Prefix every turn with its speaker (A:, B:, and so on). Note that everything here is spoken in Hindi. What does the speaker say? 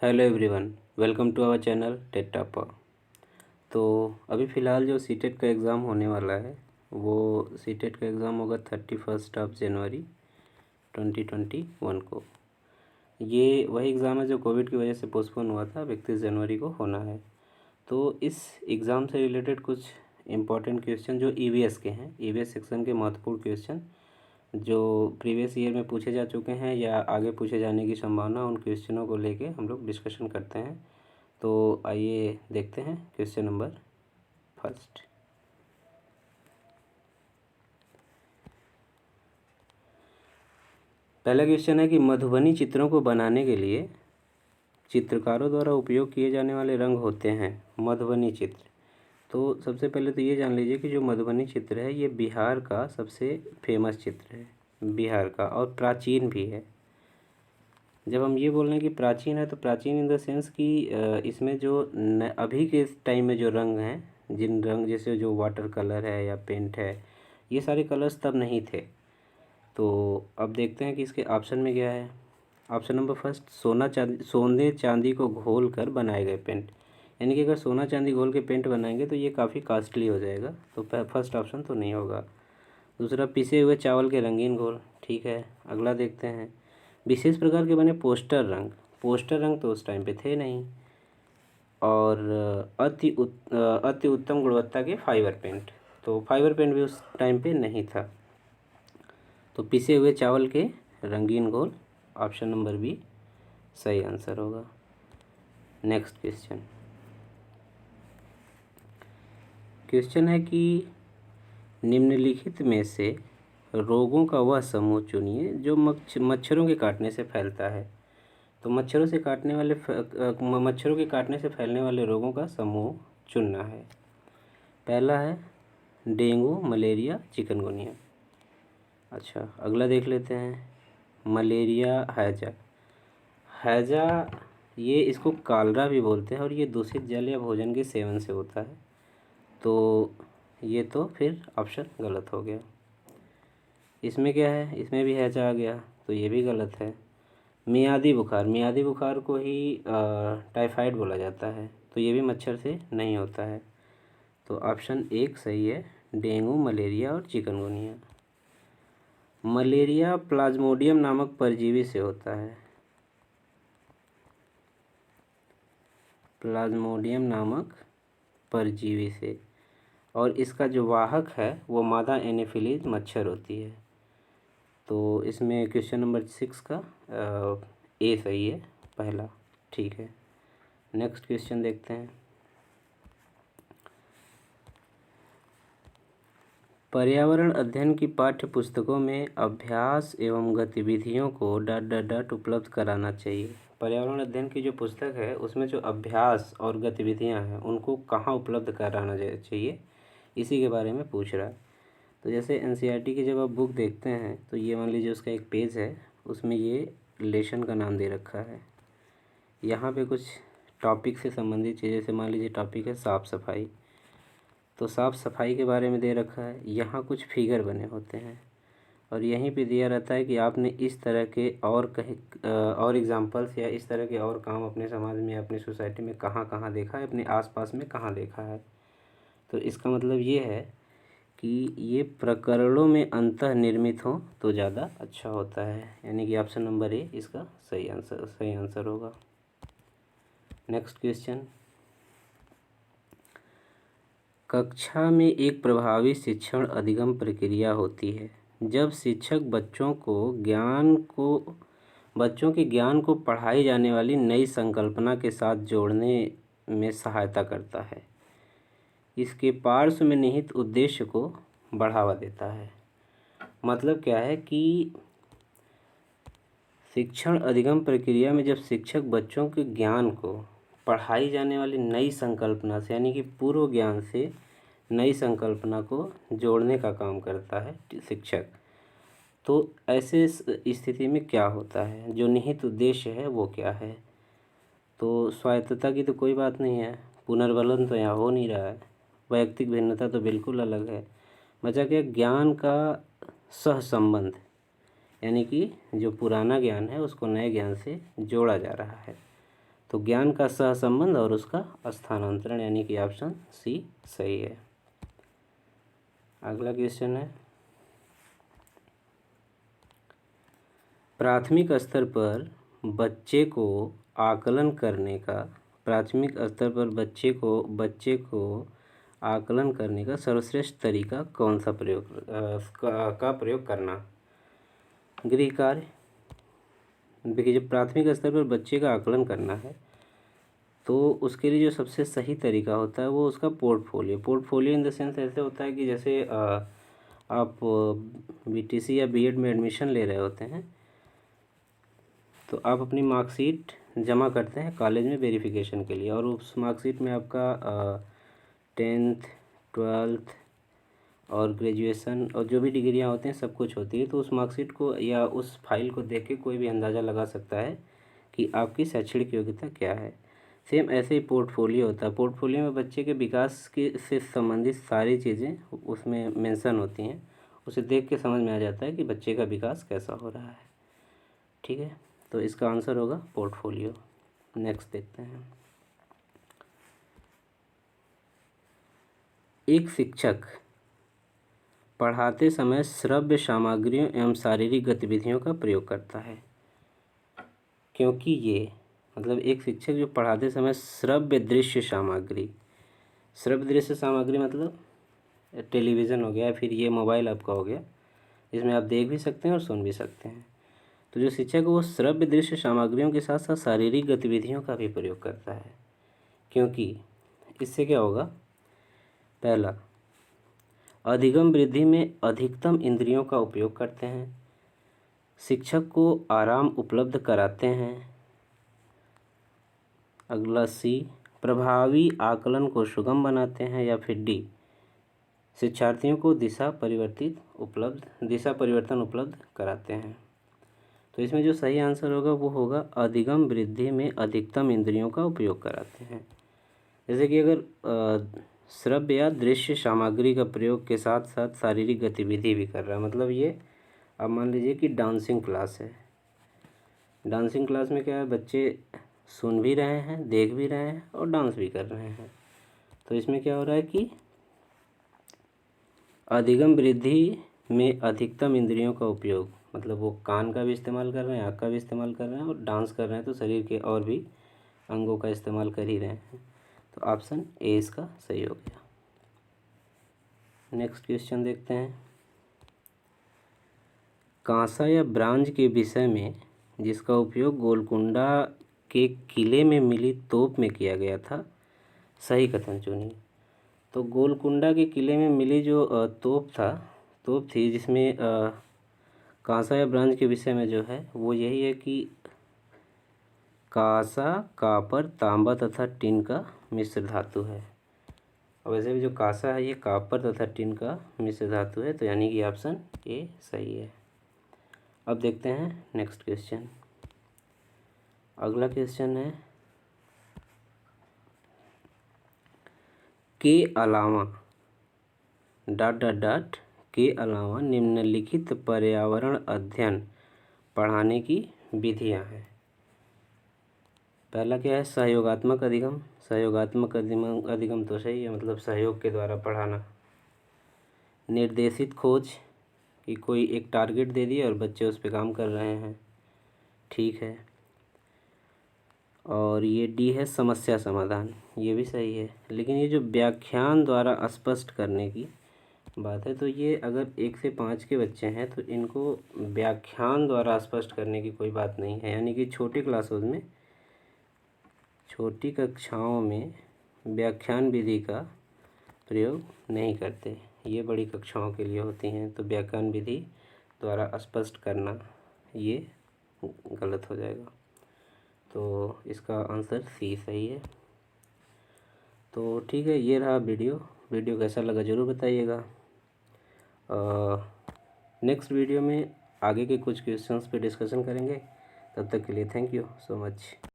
A: Hello everyone, welcome to our channel TET Topper. तो अभी फ़िलहाल जो सीटेट का एग्ज़ाम होने वाला है वो सीटेट का एग्ज़ाम होगा 31 जनवरी 2021 को। ये वही एग्ज़ाम है जो कोविड की वजह से पोस्टपोन हुआ था, 31 जनवरी को होना है। तो इस एग्ज़ाम से रिलेटेड कुछ इम्पोर्टेंट क्वेश्चन जो ईवीएस के हैं, ईवीएस सेक्शन के महत्वपूर्ण क्वेश्चन जो प्रीवियस ईयर में पूछे जा चुके हैं या आगे पूछे जाने की संभावना, उन क्वेश्चनों को लेके हम लोग डिस्कशन करते हैं। तो आइए देखते हैं क्वेश्चन नंबर फर्स्ट। पहला क्वेश्चन है कि मधुबनी चित्रों को बनाने के लिए चित्रकारों द्वारा उपयोग किए जाने वाले रंग होते हैं मधुबनी चित्र। तो सबसे पहले तो ये जान लीजिए कि जो मधुबनी चित्र है ये बिहार का सबसे फेमस चित्र है, बिहार का, और प्राचीन भी है। जब हम ये बोल रहे हैं कि प्राचीन है तो प्राचीन इन द सेंस कि इसमें जो अभी के टाइम में जो रंग हैं, जिन रंग जैसे जो वाटर कलर है या पेंट है, ये सारे कलर्स तब नहीं थे। तो अब देखते हैं कि इसके ऑप्शन में क्या है। ऑप्शन नंबर फर्स्ट, सोने चांदी को घोल कर बनाए गए पेंट। यानी कि अगर सोना चांदी घोल के पेंट बनाएंगे तो ये काफ़ी कॉस्टली हो जाएगा, तो फर्स्ट ऑप्शन तो नहीं होगा। दूसरा, पिसे हुए चावल के रंगीन घोल, ठीक है। अगला देखते हैं, विशेष प्रकार के बने पोस्टर रंग। पोस्टर रंग तो उस टाइम पे थे नहीं। और अति उत्तम गुणवत्ता के फाइबर पेंट, तो फाइबर पेंट भी उस टाइम पे नहीं था। तो पिसे हुए चावल के रंगीन घोल, ऑप्शन नंबर बी सही आंसर होगा। Next question. क्वेश्चन है कि निम्नलिखित में से रोगों का वह समूह चुनिए जो मच्छरों के काटने से फैलता है। तो मच्छरों के काटने से फैलने वाले रोगों का समूह चुनना है। पहला है डेंगू, मलेरिया, चिकनगुनिया। अच्छा, अगला देख लेते हैं, मलेरिया, हैजा। हैजा, ये इसको कालरा भी बोलते हैं और ये दूषित जल या भोजन के सेवन से होता है। तो ये तो फिर ऑप्शन गलत हो गया। इसमें क्या है, इसमें भी हैजा आ गया, तो ये भी गलत है। मियादी बुखार, मियादी बुखार को ही टाइफाइड बोला जाता है, तो ये भी मच्छर से नहीं होता है। तो ऑप्शन एक सही है, डेंगू, मलेरिया और चिकनगुनिया। मलेरिया प्लाज्मोडियम नामक परजीवी से होता है, प्लाज्मोडियम नामक परजीवी से, और इसका जो वाहक है वो मादा एनोफिलीज मच्छर होती है। तो इसमें क्वेश्चन नंबर 6 का ए सही है, पहला, ठीक है। नेक्स्ट क्वेश्चन देखते हैं। पर्यावरण अध्ययन की पाठ्य पुस्तकों में अभ्यास एवं गतिविधियों को डॉट उपलब्ध कराना चाहिए। पर्यावरण अध्ययन की जो पुस्तक है उसमें जो अभ्यास और गतिविधियां हैं उनको कहाँ उपलब्ध कराना चाहिए, इसी के बारे में पूछ रहा है। तो जैसे एनसीईआरटी की जब आप बुक देखते हैं तो ये मान लीजिए उसका एक पेज है, उसमें ये लेसन का नाम दे रखा है। यहाँ पे कुछ टॉपिक से संबंधित चीज़ें, जैसे मान लीजिए टॉपिक है साफ़ सफाई, तो साफ़ सफाई के बारे में दे रखा है। यहाँ कुछ फिगर बने होते हैं और यहीं पे दिया रहता है कि आपने इस तरह के और कहीं और एग्जांपल्स या इस तरह के और काम अपने समाज में, अपनी सोसाइटी में कहाँ कहाँ देखा है, अपने आसपास में कहाँ देखा है। तो इसका मतलब ये है कि ये प्रकरणों में अंतर्निर्मित हो तो ज़्यादा अच्छा होता है, यानी कि ऑप्शन नंबर ए इसका सही आंसर होगा। Next question. कक्षा में एक प्रभावी शिक्षण अधिगम प्रक्रिया होती है जब शिक्षक बच्चों के ज्ञान को पढ़ाई जाने वाली नई संकल्पना के साथ जोड़ने में सहायता करता है, इसके पार्श्व में निहित उद्देश्य को बढ़ावा देता है। मतलब क्या है कि शिक्षण अधिगम प्रक्रिया में जब शिक्षक बच्चों के ज्ञान को पढ़ाई जाने वाली नई संकल्पना से, यानी कि पूर्व ज्ञान से नई संकल्पना को जोड़ने का काम करता है शिक्षक, तो ऐसे स्थिति में क्या होता है, जो निहित उद्देश्य है वो क्या है। तो स्वायत्तता की तो कोई बात नहीं है, पुनर्बलन तो यहाँ हो नहीं रहा है, वैयक्तिक भिन्नता तो बिल्कुल अलग है। बचा क्या, ज्ञान का सह संबंध, यानी कि जो पुराना ज्ञान है उसको नए ज्ञान से जोड़ा जा रहा है। तो ज्ञान का सहसंबंध और उसका स्थानांतरण, यानी कि ऑप्शन सी सही है। अगला क्वेश्चन है, प्राथमिक स्तर पर बच्चे को आकलन करने का आकलन करने का सर्वश्रेष्ठ तरीका कौन सा प्रयोग करना। गृह कार्य। देखिए, जब प्राथमिक स्तर पर बच्चे का आकलन करना है तो उसके लिए जो सबसे सही तरीका होता है वो उसका पोर्टफोलियो इन द सेंस ऐसे होता है कि जैसे आप बीटीसी या बीएड में एडमिशन ले रहे होते हैं तो आप अपनी मार्कशीट जमा करते हैं कॉलेज में वेरिफिकेशन के लिए, और उस मार्कशीट में आपका 10th 12th और ग्रेजुएशन और जो भी डिग्रियां होती हैं सब कुछ होती है। तो उस मार्कशीट को या उस फाइल को देख के कोई भी अंदाज़ा लगा सकता है कि आपकी शैक्षणिक योग्यता क्या है। सेम ऐसे ही पोर्टफोलियो होता है। पोर्टफोलियो में बच्चे के विकास के से संबंधित सारी चीज़ें उसमें मेंशन होती हैं, उसे देख के समझ में आ जाता है कि बच्चे का विकास कैसा हो रहा है। ठीक है, तो इसका आंसर होगा पोर्टफोलियो। नेक्स्ट देखते हैं, एक शिक्षक पढ़ाते समय श्रव्य सामग्रियों एवं शारीरिक गतिविधियों का प्रयोग करता है। क्योंकि ये मतलब एक शिक्षक जो पढ़ाते समय श्रव्य दृश्य सामग्री मतलब टेलीविज़न हो गया, फिर ये मोबाइल आपका हो गया, जिसमें आप देख भी सकते हैं और सुन भी सकते हैं। तो जो शिक्षक है वो श्रव्य दृश्य सामग्रियों के साथ साथ शारीरिक गतिविधियों का भी प्रयोग करता है। क्योंकि इससे क्या होगा, पहला, अधिगम वृद्धि में अधिकतम इंद्रियों का उपयोग करते हैं, शिक्षक को आराम उपलब्ध कराते हैं। अगला सी, प्रभावी आकलन को सुगम बनाते हैं, या फिर डी, शिक्षार्थियों को दिशा परिवर्तन उपलब्ध कराते हैं। तो इसमें जो सही आंसर होगा वो होगा अधिगम वृद्धि में अधिकतम इंद्रियों का उपयोग कराते हैं। जैसे कि अगर श्रव्य या दृश्य सामग्री का प्रयोग के साथ साथ शारीरिक गतिविधि भी कर रहा है, मतलब ये अब मान लीजिए कि डांसिंग क्लास है। डांसिंग क्लास में क्या है, बच्चे सुन भी रहे हैं, देख भी रहे हैं और डांस भी कर रहे हैं। तो इसमें क्या हो रहा है कि अधिगम वृद्धि में अधिकतम इंद्रियों का उपयोग, मतलब वो कान का भी इस्तेमाल कर रहे हैं, आँख का भी इस्तेमाल कर रहे हैं और डांस कर रहे हैं, तो शरीर के और भी अंगों का इस्तेमाल कर ही रहे हैं। तो ऑप्शन ए इसका सही हो गया। नेक्स्ट क्वेश्चन देखते हैं, कांसा या ब्रांज के विषय में जिसका उपयोग गोलकुंडा के किले में मिली तोप में किया गया था, सही कथन चुनिए। तो गोलकुंडा के किले में मिली जो तोप थी जिसमें कांसा या ब्रांज के विषय में जो है वो यही है कि कांसा, कॉपर, तांबा तथा टिन का मिश्र धातु है। और वैसे भी जो कांसा है ये कॉपर तथा टिन का मिश्र धातु है, तो यानी कि ऑप्शन ए सही है। अब देखते हैं नेक्स्ट क्वेश्चन। अगला क्वेश्चन है, के अलावा ... के अलावा निम्नलिखित पर्यावरण अध्ययन पढ़ाने की विधियां हैं। पहला क्या है, सहयोगात्मक अधिगम तो सही है, मतलब सहयोग के द्वारा पढ़ाना। निर्देशित खोज, कि कोई एक टारगेट दे दिया और बच्चे उस पर काम कर रहे हैं, ठीक है। और ये डी है समस्या समाधान, ये भी सही है। लेकिन ये जो व्याख्यान द्वारा स्पष्ट करने की बात है, तो ये अगर 1 से 5 के बच्चे हैं तो इनको व्याख्यान द्वारा स्पष्ट करने की कोई बात नहीं है, यानी कि छोटी कक्षाओं में व्याख्यान विधि का प्रयोग नहीं करते, ये बड़ी कक्षाओं के लिए होती हैं। तो व्याख्यान विधि द्वारा स्पष्ट करना ये गलत हो जाएगा, तो इसका आंसर सी सही है। तो ठीक है, ये रहा वीडियो कैसा लगा ज़रूर बताइएगा। नेक्स्ट वीडियो में आगे के कुछ क्वेश्चंस पे डिस्कशन करेंगे। तब तक के लिए थैंक यू सो मच।